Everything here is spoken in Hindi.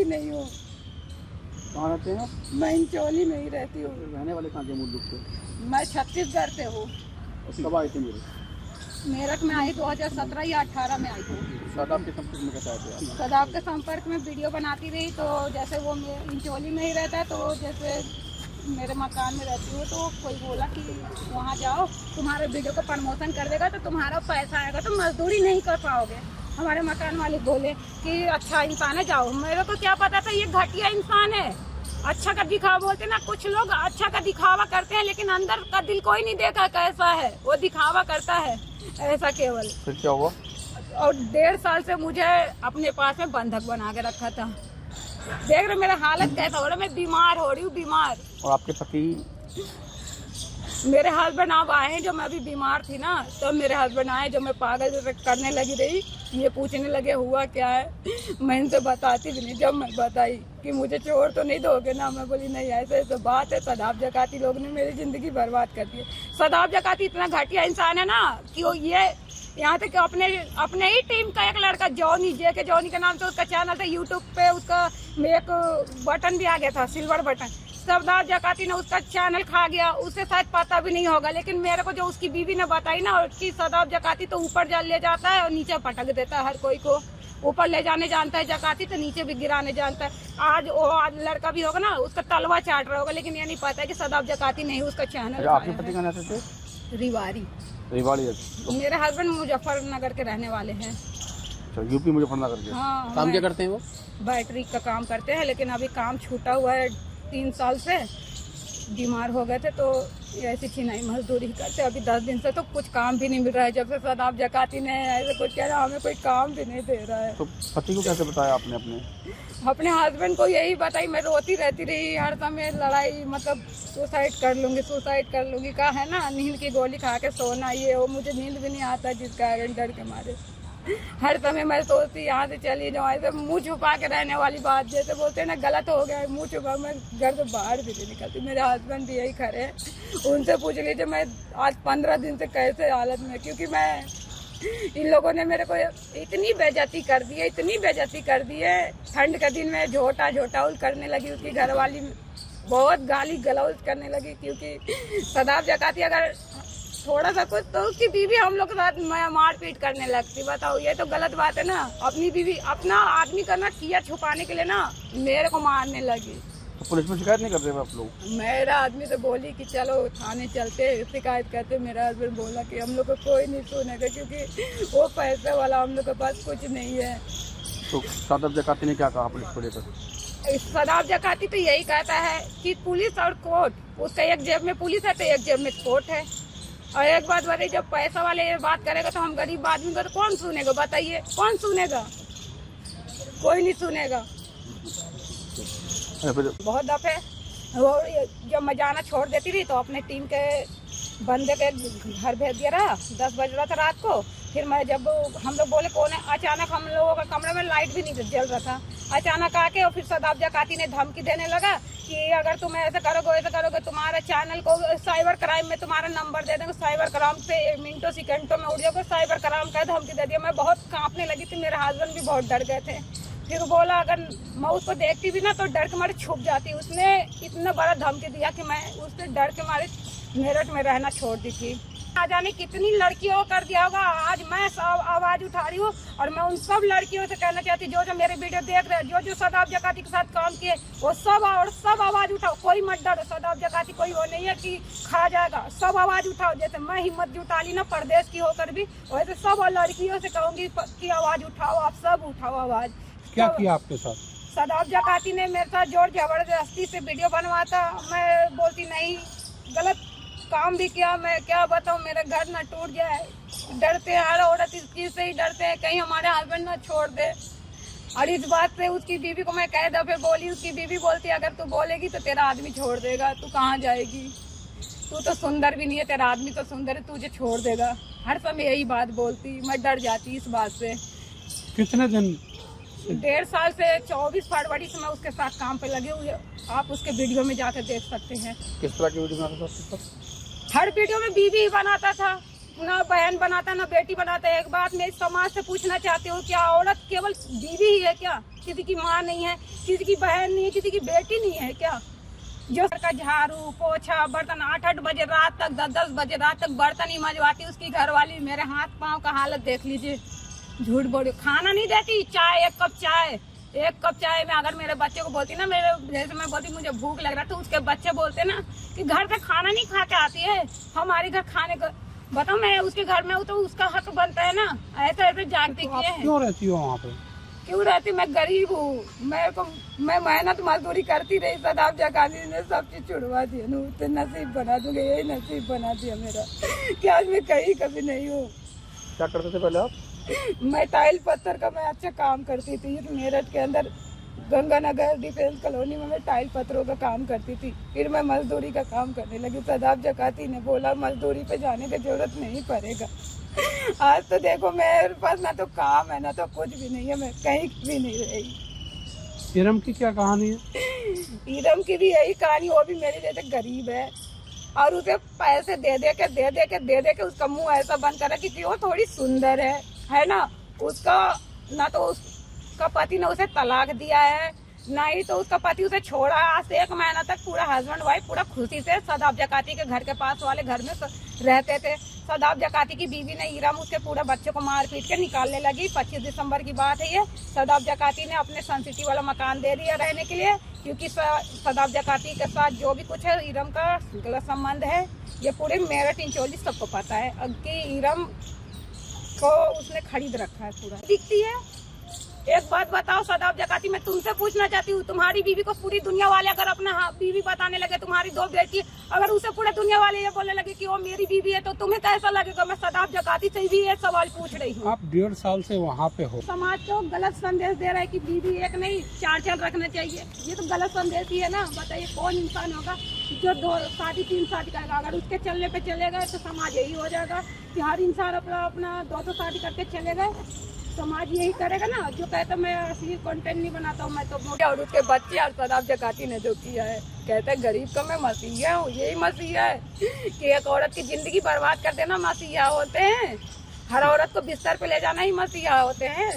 नहीं हूँ। कहाँ रहते हैं आप? मैं इंचोली में ही रहती हूँ। रहने वाले कहाँ के मूल रूप से? मैं छत्तीसगढ़ से हूँ। कब आए थे मेरठ में आई 2017 या 18 में आई थी। सदाब के संपर्क में कैसे आए थे आप? सदाब के संपर्क में वीडियो बनाती रही, तो जैसे वो इंचोली में ही रहता है, तो जैसे मेरे मकान में रहती हूँ, तो कोई बोला कि वहाँ जाओ, तुम्हारे वीडियो को प्रमोशन कर देगा तो तुम्हारा पैसा आएगा, तो मजदूरी नहीं कर पाओगे। हमारे मकान मालिक बोले कि अच्छा इंसान है, जाओ। मेरे को क्या पता था ये घटिया इंसान है। अच्छा का दिखावा बोलते ना, कुछ लोग अच्छा का दिखावा करते हैं, लेकिन अंदर का दिल कोई नहीं देखा कैसा है, वो दिखावा करता है ऐसा केवल। फिर क्या हुआ? और 1.5 साल से मुझे अपने पास में बंधक बना के रखा था। देख रहे मेरा हालत कैसा हो रहा है, मैं बीमार हो रही हूँ, बीमार। और आपके पति? मेरे हस्बैंड अब आए हैं, जो मैं अभी बीमार थी ना, तो मेरे हस्बैंड आए, जो मैं पागल करने लगी रही, ये पूछने लगे हुआ क्या है। मैं इनसे बताती भी नहीं। जब मैं बताई कि मुझे छोड़ तो नहीं दोगे ना, मैं बोली नहीं, ऐसे ऐसे बात है। सदाब जकाती लोग ने मेरी जिंदगी बर्बाद कर दी है। सदाब जकाती इतना घटिया इंसान है ना कि वो ये यहाँ तक अपने ही टीम का एक लड़का जॉनी के नाम से उसका चैनल था यूट्यूब पे, उसका एक बटन भी आ गया था, सिल्वर बटन। सदाब जकाती ने उसका चैनल खा गया, उसे शायद पता भी नहीं होगा, लेकिन मेरे को जो उसकी बीवी ने बताई ना कि सदाब जकाती तो ऊपर ले जाता है और नीचे पटक देता है हर कोई को। ऊपर ले जाने जानता है जकाती, तो नीचे भी गिराने जानता है। आज लड़का भी होगा ना, उसका तलवा चाट रहा होगा, लेकिन ये नहीं पता है कि सदाब जकाती नहीं उसका चैनल। आपके पति कहाँ रहते थे? रिवाड़ी। मेरे हस्बैंड मुजफ्फरनगर के रहने वाले हैं। अच्छा, यूपी मुजफ्फरनगर के। हाँ। काम क्या करते हैं वो? बैटरी का काम करते हैं, लेकिन अभी काम छूटा हुआ है 3 साल से। बीमार हो गए थे तो ऐसी छिनाई मजदूरी करते। अभी 10 दिन से तो कुछ काम भी नहीं मिल रहा है। जब से सदाब जकाती ने ऐसे कुछ कह रहा, हमें कोई काम भी नहीं दे रहा है। तो पति को कैसे बताया आपने? अपने हस्बैंड को यही बताई। मैं रोती रहती रही हर समय, लड़ाई, मतलब सुसाइड कर लूंगी कहा है ना, नींद की गोली खा के सोना, ये वो। मुझे नींद भी नहीं आता जिसका कारण डर के मारे हर समय मैं सोचती यहाँ से चली जाऊँ। ऐसे मुँह छुपा के रहने वाली बात, जैसे बोलते हैं ना गलत हो गया, मुँह छुपा, मैं घर से बाहर भी नहीं निकलती। मेरे हस्बैंड भी यही खड़े हैं, उनसे पूछ लीजिए मैं आज 15 दिन से कैसे हालत में, क्योंकि मैं इन लोगों ने मेरे को इतनी बेइज्जती कर दी है। ठंड के दिन में झोटा करने लगी, उसकी घरवाली बहुत गाली गलौज करने लगी, क्योंकि सदाब जकाती अगर थोड़ा सा कुछ तो उसकी बीवी हम लोग के साथ मारपीट करने लगती। बताओ, ये तो गलत बात है ना। अपनी बीवी, अपना आदमी करना किया छुपाने के लिए ना, मेरे को मारने लगी। तो पुलिस में शिकायत नहीं कर रहे आप लोग? मेरा आदमी तो बोली कि चलो थाने चलते, शिकायत करते। मेरा हस्बैंड बोला कि हम लोग को कोई नहीं सुनेगा, क्योंकि वो पैसे वाला, हम लोग के पास कुछ नहीं है। तो सदाब जकाती ने क्या कहा पुलिस को लेकर? सदाब जकाती तो यही कहता है कि पुलिस और कोर्ट, उसका एक जेब में पुलिस है तो एक जेब में कोर्ट है। और एक बात बताइए, जब पैसा वाले ये बात करेगा तो हम गरीब आदमी को तो कौन सुनेगा? बताइए, कौन सुनेगा? कोई नहीं सुनेगा। बहुत दफे वो जब मैं जाना छोड़ देती थी तो अपने टीम के बंदे के घर भेज दिया रहा। 10 बज रहा था रात को। फिर मैं जब हम लोग बोले कौन है, अचानक हम लोगों का कमरे में लाइट भी नहीं जल रहा था। अचानक आके और फिर सदाब जकाती ने धमकी देने लगा कि अगर तुम ऐसा करोगे तुम्हारे चैनल को साइबर क्राइम में तुम्हारा नंबर दे देंगे, साइबर क्राइम पे मिनटों सेकंडों में उड़ जाओगे, साइबर क्राइम का धमकी दे दिया। मैं बहुत कांपने लगी थी, मेरे हस्बैंड भी बहुत डर गए थे। फिर बोला अगर मैं उसको देखती भी ना तो डर के मारे छुप जाती। उसने इतना बड़ा धमकी दिया कि मैं उससे डर के मारे मेरठ में रहना छोड़ दी थी। ना जाने कितनी लड़कियों को कर दिया होगा। आज मैं सब आवाज उठा रही हूँ और मैं उन सब लड़कियों से कहना चाहती हूँ जो मेरे वीडियो देख रहे हैं, जो सदाब जकाती के साथ काम किए, वो सब आवाज उठाओ। कोई मत डरो, सदाब जकाती कोई वो नहीं है कि खा जाएगा। सब आवाज उठाओ। जैसे मैं हिम्मत जुटा ली ना परदेश की होकर भी, वैसे सब लड़कियों से कहूंगी कि आवाज उठाओ, आप सब उठाओ आवाज। क्या किया आपके साथ? सदाब जकाती ने मेरे साथ जोर जबरदस्ती से वीडियो बनवाता। मैं बोलती नहीं, गलत काम भी किया। मैं क्या बताऊं, मेरा घर ना टूट जाए। डरते हैं, हर औरत इस चीज से ही डरते हैं, कहीं हमारे हस्बैंड ना छोड़ दे। और इस बात से उसकी बीवी को मैं कह दफे बोली, उसकी बीवी बोलती अगर तू बोलेगी तो तेरा आदमी छोड़ देगा, तू कहाँ जाएगी, तू तो सुंदर भी नहीं है, तेरा आदमी तो सुंदर है, तुझे छोड़ देगा। हर समय यही बात बोलती। मैं डर जाती इस बात से। कितने दिन? 1.5 साल से 24 फरवरी से मैं उसके साथ काम पे लगे हुए। आप उसके वीडियो में जाकर देख सकते हैं। किस तरह की वीडियो बनाता था? हर वीडियो में बीवी ही बनाता था। ना बहन बनाता ना बेटी बनाता है। एक बात मैं इस समाज से पूछना चाहती हूँ, क्या औरत केवल बीवी ही है क्या? किसी की माँ नहीं है, किसी की बहन नहीं है, किसी की बेटी नहीं है क्या? जो का झाड़ू पोछा बर्तन 8-8 बजे रात तक 10-10 बजे रात तक बर्तन ही मंजवाती, उसकी घरवाली मेरे हाथ पाँव का हालत देख लीजिए। झूठ बोलो, खाना नहीं देती, चाय 1 कप चाय में अगर मेरे बच्चे को बोलती ना, मेरे जैसे मैं बोलती मुझे भूख लग रहा, तो उसके बच्चे बोलते ना कि घर का खाना नहीं खा के आती है, हमारे घर खाने का। बताओ, मैं उसके घर में हूँ तो उसका हक बनता है ना। ऐसे ऐसे जानती किए हैं। क्यों रहती हो वहाँ पे? क्यों रहती? मैं गरीब हूँ, मैं मेहनत मजदूरी करती रही। सदाब जगानी ने सब चीज छुड़वा दिया, तो नसीब बना दूंगे, यही नसीब बना दिया मेरा कि आज मैं कहीं कभी नहीं हूँ। क्या करते थे पहले आप? मैं टाइल पत्थर का मैं अच्छा काम करती थी। मेरठ के अंदर गंगानगर डिफेंस कॉलोनी में मैं टाइल पत्थरों का काम करती थी। फिर मैं मजदूरी का काम करने लगी। सदाब जकाती ने बोला मजदूरी पे जाने की जरूरत नहीं पड़ेगा। आज तो देखो मेरे पास ना तो काम है ना तो कुछ भी नहीं है, मैं कहीं भी नहीं रही। इरम की क्या कहानी है? इरम की भी यही कहानी, वो भी मेरे जैसे गरीब है और उसे पैसे दे दे के उसका मुंह ऐसा बंद करा कि वो थोड़ी सुंदर है ना। उसका ना तो उसका पति ने उसे तलाक दिया है, ना ही तो उसका पति उसे छोड़ा। आज से 1 महीना तक पूरा हस्बैंड वाइफ पूरा खुशी से सदाब जकाती के घर के पास वाले घर में रहते थे। सदाब जकाती की बीवी ने इरम उसके पूरे बच्चे को मार पीट के निकालने लगी। 25 दिसंबर की बात है ये। सदाब जकाती ने अपने सनसिटी वाला मकान दे दिया रहने के लिए, क्योंकि सदाब जकाती के साथ जो भी कुछ है इरम का गलत संबंध है। ये पूरे मेरठ इंचोली सबको पता है कि इरम को उसने खरीद रखा है पूरा। दिखती है। एक बात बताओ सदाब जकाती, मैं तुमसे पूछना चाहती हूँ, तुम्हारी बीवी को पूरी दुनिया वाले अगर अपना बीवी बताने लगे, तुम्हारी 2 बेटी, अगर उसे पूरे दुनिया वाले ये बोलने लगे कि वो मेरी बीवी है, तो तुम्हें कैसा लगेगा? मैं सदाब जकाती से भी ये सवाल पूछ रही हूँ। आप 1.5 साल से वहाँ पे हो। समाज को गलत संदेश दे रहा है कि बीवी एक नहीं 4 रखना चाहिए। ये तो गलत संदेश ही है ना। बताइए कौन इंसान होगा जो 2 शादी 3 शादी करेगा? अगर उसके चलने पे चलेगा तो समाज यही हो जाएगा कि हर इंसान अपना 2 शादी करके चलेगा। समाज यही करेगा ना। जो कहता मैं असली कंटेंट नहीं बनाता हूँ, मैं तो और उसके बच्चे और सदाब जकाती ने जो किया है, कहते हैं गरीब का मैं मसीहा हूँ। यही मसीहा है कि एक औरत की जिंदगी बर्बाद कर देना मसीहा होते हैं। हर औरत को बिस्तर पे ले जाना ही मसीहा होते हैं।